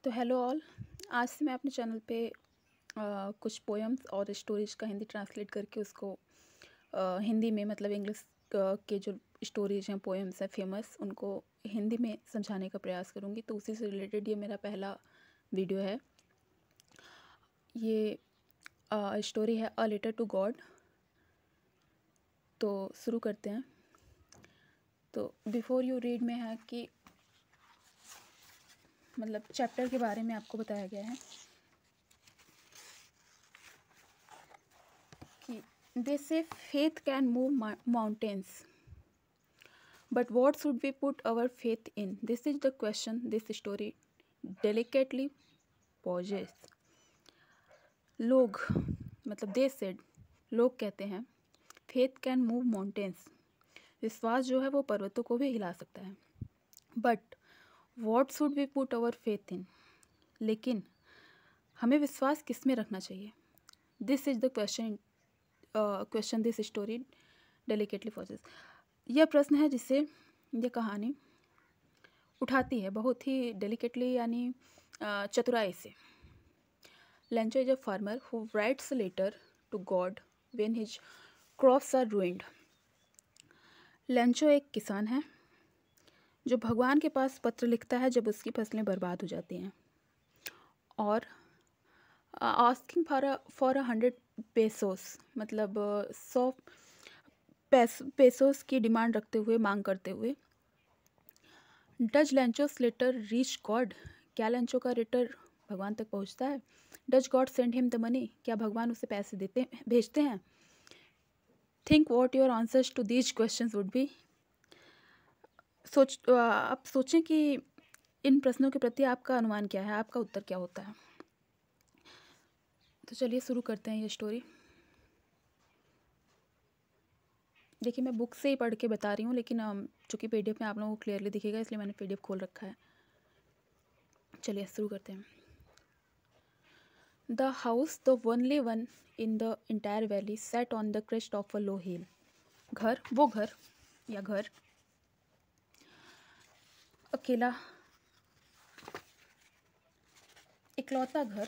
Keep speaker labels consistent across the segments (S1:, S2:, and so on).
S1: तो hello all. आज से मैं अपने चैनल पे कुछ पोएम्स और स्टोरीज का हिंदी ट्रांसलेट करके उसको हिंदी में मतलब इंग्लिश के जो स्टोरीज हैं पोएम्स हैं फेमस उनको हिंदी में समझाने का प्रयास करूँगी। तो उसी से रिलेटेड ये मेरा पहला वीडियो है। ये स्टोरी है अ लेटर टू गॉड। तो शुरू करते हैं। तो बिफोर यू रीड में है कि मतलब चैप्टर के बारे में आपको बताया गया है कि दे से faith can move mountains, but what should we put our faith in? This is the question this story delicately poses. लोग मतलब दे सेड लोग कहते हैं फेथ कैन मूव माउंटेन्स, विश्वास जो है वो पर्वतों को भी हिला सकता है। But what should we put our faith in, लेकिन हमें विश्वास किस में रखना चाहिए? This is the question this story delicately poses. यह प्रश्न है जिसे यह कहानी उठाती है बहुत ही डेलिकेटली यानी चतुराई से। Lencho is a farmer who writes a letter to God when his crops are ruined। Lencho एक किसान है जो भगवान के पास पत्र लिखता है जब उसकी फसलें बर्बाद हो जाती हैं, और आस्किंग फॉर 100 पेसोस मतलब 100 पेसोस की डिमांड रखते हुए, मांग करते हुए। Does Lencho's letter reach God, क्या लेंचो का लेटर भगवान तक पहुंचता है? Does God send him the money, क्या भगवान उसे पैसे भेजते हैं? Think what your answers to these questions would be. आप सोचें कि इन प्रश्नों के प्रति आपका अनुमान क्या है, आपका उत्तर क्या होता है। तो चलिए शुरू करते हैं ये स्टोरी। देखिए मैं बुक से ही पढ़ के बता रही हूँ, लेकिन चूँकि पीडीएफ में आप लोगों को क्लियरली दिखेगा इसलिए मैंने पीडीएफ खोल रखा है। चलिए शुरू करते हैं। The house the only one in the entire valley set on the crest of a low hill. घर, वो घर या घर, अकेला, इकलौता घर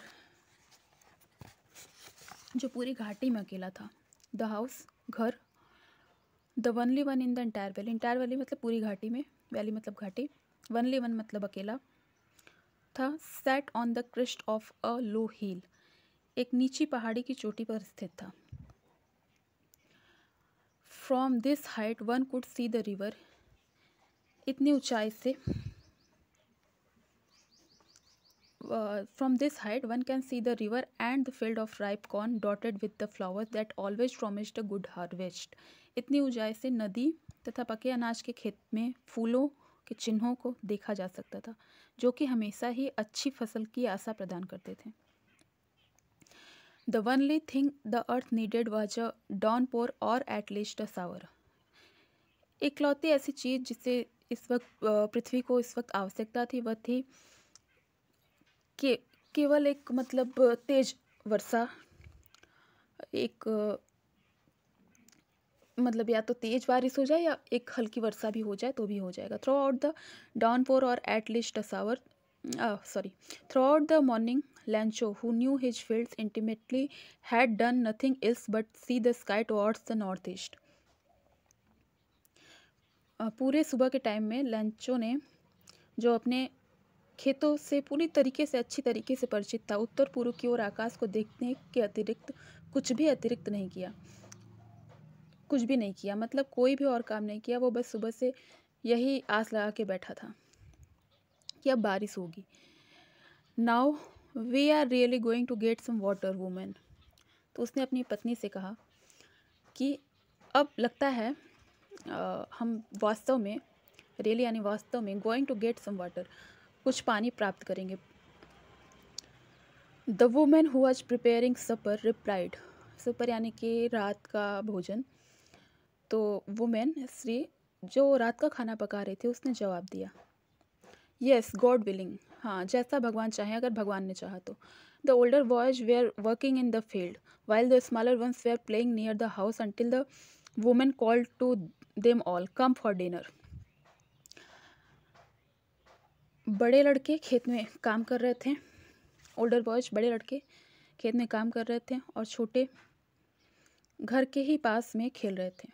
S1: जो पूरी घाटी में अकेला था। द हाउस घर, the only one in the entire valley, entire valley मतलब पूरी घाटी में, वैली मतलब घाटी, ओनली वन मतलब अकेला था। Set on the crest of a low hill, एक नीची पहाड़ी की चोटी पर स्थित था। From this height one could see the river, इतनी ऊंचाई से from this height one can see the river and the field of ripe corn dotted with the flowers that always promised a good harvest। इतनी ऊंचाई से नदी तथा पके अनाज के खेत में फूलों के चिन्हों को देखा जा सकता था जो कि हमेशा ही अच्छी फसल की आशा प्रदान करते थे। The only thing the earth needed was a downpour or at least a shower। इकलौती ऐसी चीज जिसे इस वक्त पृथ्वी को इस वक्त आवश्यकता थी वह थी कि केवल एक मतलब तेज वर्षा, एक मतलब या तो तेज बारिश हो जाए या एक हल्की वर्षा भी हो जाए तो भी हो जाएगा। थ्रू आउट द डाउनपोर और at least a shower, through out the morning Lencho who knew his fields intimately had done nothing else but see the sky towards the north east. पूरे सुबह के टाइम में Lencho ने, जो अपने खेतों से पूरी तरीके से अच्छी तरीके से परिचित था, उत्तर पूर्व की ओर आकाश को देखने के अतिरिक्त कुछ भी अतिरिक्त नहीं किया, कुछ भी नहीं किया मतलब कोई भी और काम नहीं किया। वो बस सुबह से यही आस लगा के बैठा था कि अब बारिश होगी। Now we are really going to get some water woman. तो उसने अपनी पत्नी से कहा कि अब लगता है हम वास्तव में, रियली यानी वास्तव में, going to get some water, कुछ पानी प्राप्त करेंगे। The women who was preparing supper replied, supper यानी कि रात का भोजन। तो वुमेन स्त्री जो रात का खाना पका रही थी उसने जवाब दिया, येस गॉड विलिंग, हाँ जैसा भगवान चाहे, अगर भगवान ने चाहा तो। The older boys were working in the field while the smaller ones were playing near the house until the woman called to them all come for dinner. बड़े लड़के खेत में काम कर रहे थे, ओल्डर बॉयज बड़े लड़के खेत में काम कर रहे थे और छोटे घर के ही पास में खेल रहे थे,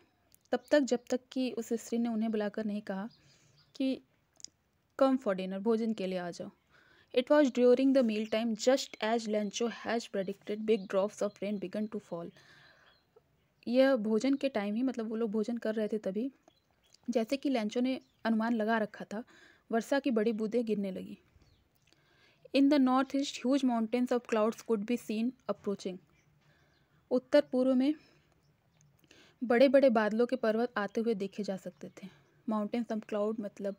S1: तब तक जब तक कि उस स्त्री ने उन्हें बुलाकर नहीं कहा कि कम फॉर डिनर, भोजन के लिए आ जाओ। It was during the meal time just as Lencho has predicted big drops of rain began to fall. यह भोजन के टाइम ही, मतलब वो लोग भोजन कर रहे थे तभी, जैसे कि लेंचो ने अनुमान लगा रखा था, वर्षा की बड़ी बूंदें गिरने लगी। In the north east huge mountains of clouds could be seen approaching. उत्तर पूर्व में बड़े बड़े बादलों के पर्वत आते हुए देखे जा सकते थे। माउंटेन्स ऑफ क्लाउड मतलब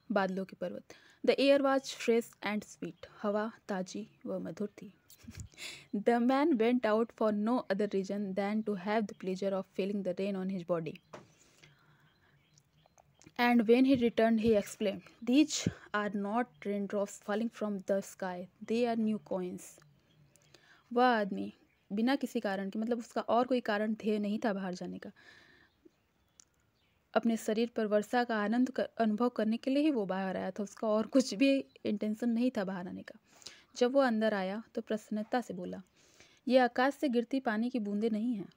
S1: बादलों के पर्वत। The air was fresh and sweet, हवा ताजी व मधुर थी। The man went out for no other reason than to have the pleasure of feeling the rain on his body. And when he returned, he explained, "These are not raindrops falling from the sky, they are new coins." वह आदमी बिना किसी कारण के, मतलब उसका और कोई कारण ध्येय नहीं था बाहर जाने का, अपने शरीर पर वर्षा का अनुभव करने के लिए ही वो बाहर आया था। उसका और कुछ भी इंटेंशन नहीं था बाहर आने का। जब वो अंदर आया तो प्रसन्नता से बोला, ये आकाश से गिरती पानी की बूंदें नहीं हैं,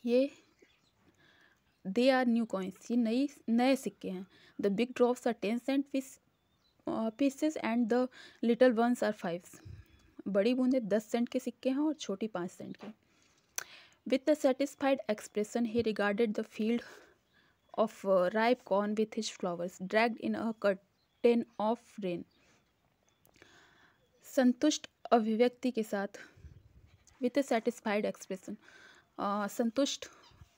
S1: ये दे आर न्यू कॉइन्स, ये नए सिक्के हैं। The big drops are 10 cent pieces and the little ones are 5। बड़ी बूंदें 10 सेंट के सिक्के हैं और छोटी 5 सेंट के। With the satisfied expression he regarded the field of ripe corn with his flowers dragged in a curtain of rain. संतुष्ट अभिव्यक्ति के साथ, विथ अ सेटिस्फाइड एक्सप्रेशन, संतुष्ट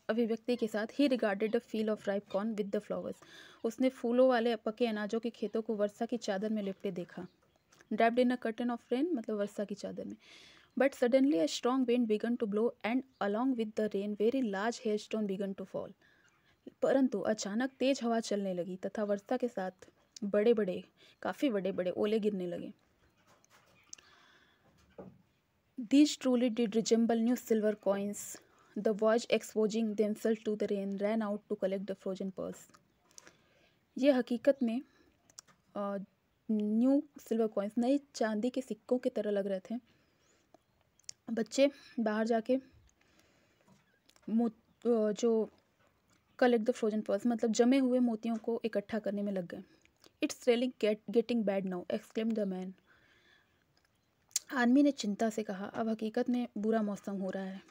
S1: अभिव्यक्ति के साथ, ही regarded the field of ripe corn with the flowers, उसने फूलों वाले पके अनाजों के खेतों को वर्षा की चादर में लिपटे देखा। Draped in a curtain of rain मतलब वर्षा की चादर में। But suddenly a strong wind began to blow and along with the rain very large hailstone began to fall. परंतु अचानक तेज हवा चलने लगी तथा वर्षा के साथ काफ़ी बड़े बड़े ओले गिरने लगे। These truly did resemble new silver coins. The boys, exposing themselves to the rain, ran out to collect the frozen pearls. ये हकीकत में न्यू सिल्वर कॉइन्स, नई चांदी के सिक्कों की तरह लग रहे थे। बच्चे बाहर जाके जो कलेक्ट द फ्रोजन पर्ल्स मतलब जमे हुए मोतियों को इकट्ठा करने में लग गए। It's really getting bad now, exclaimed the man. आदमी ने चिंता से कहा, अब हकीकत में बुरा मौसम हो रहा है।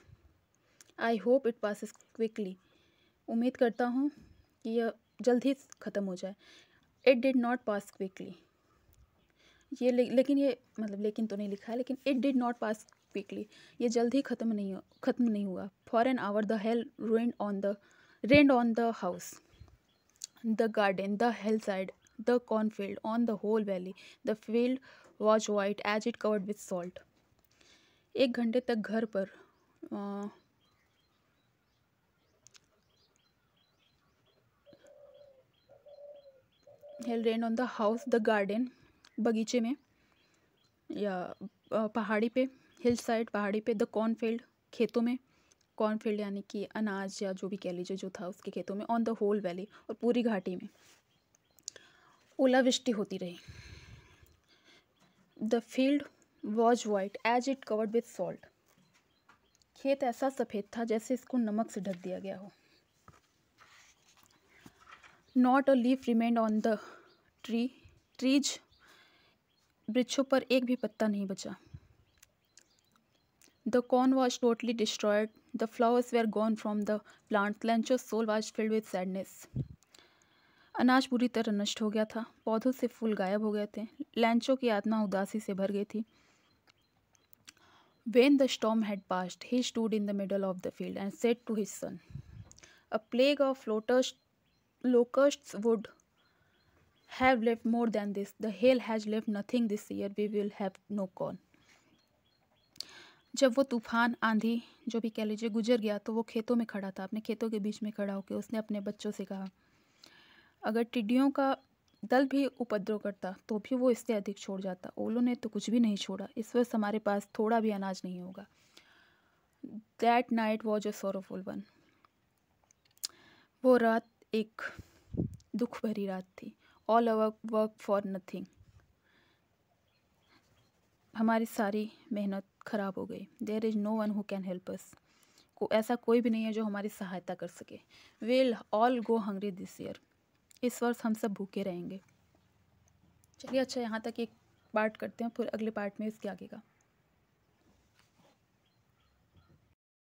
S1: I hope it passes quickly, उम्मीद करता हूँ कि यह जल्द ही ख़त्म हो जाए। It did not pass quickly, ये लेकिन ये मतलब लेकिन तो नहीं लिखा है, लेकिन it did not pass quickly, ये जल्द ही ख़त्म नहीं हुआ। For an hour the hail rained on the house, the garden, the hillside, the cornfield, on the whole valley. The field was white as it covered with salt. 1 घंटे तक घर पर hail rain on the house, the garden बगीचे में या पहाड़ी पे, hill side पहाड़ी पे, द कॉर्नफील्ड खेतों में, कॉर्नफील्ड यानी कि अनाज या जो भी कह लीजिए जो था उसके खेतों में, ऑन द होल वैली और पूरी घाटी में ओलावृष्टि होती रही। The field was white as it covered with salt, खेत ऐसा सफ़ेद था जैसे इसको नमक से ढक दिया गया हो। Not a leaf remained on the trees, वृक्षों पर एक भी पत्ता नहीं बचा। The corn was totally destroyed, the flowers were gone from the plant, Lencho's soul was filled with sadness. अनाज पूरी तरह नष्ट हो गया था, पौधों से फूल गायब हो गए थे, लैंचो की आत्मा उदासी से भर गई थी। When the storm had passed, he stood in the middle of the field and said to his son, "A plague of locusts would have left more than this. The hail has left nothing this year. We will have no corn." जब वो तूफान आंधी जो भी कह लीजिए गुजर गया तो वो खेतों में खड़ा था, अपने खेतों के बीच में खड़ा होकर उसने अपने बच्चों से कहा, अगर टिड्डियों का दल भी उपद्रव करता तो भी वो इससे अधिक छोड़ जाता। ओलों ने तो कुछ भी नहीं छोड़ा, इस वर्ष हमारे पास थोड़ा भी अनाज नहीं होगा। That night was a sorrowful one, वो रात एक दुख भरी रात थी। All our work for nothing, हमारी सारी मेहनत ख़राब हो गई। There is no one who can help us, को ऐसा कोई भी नहीं है जो हमारी सहायता कर सके। Will all go hungry this year, इस वर्ष हम सब भूखे रहेंगे। चलिए अच्छा, यहाँ तक एक पार्ट करते हैं, फिर अगले पार्ट में इसके आगे का।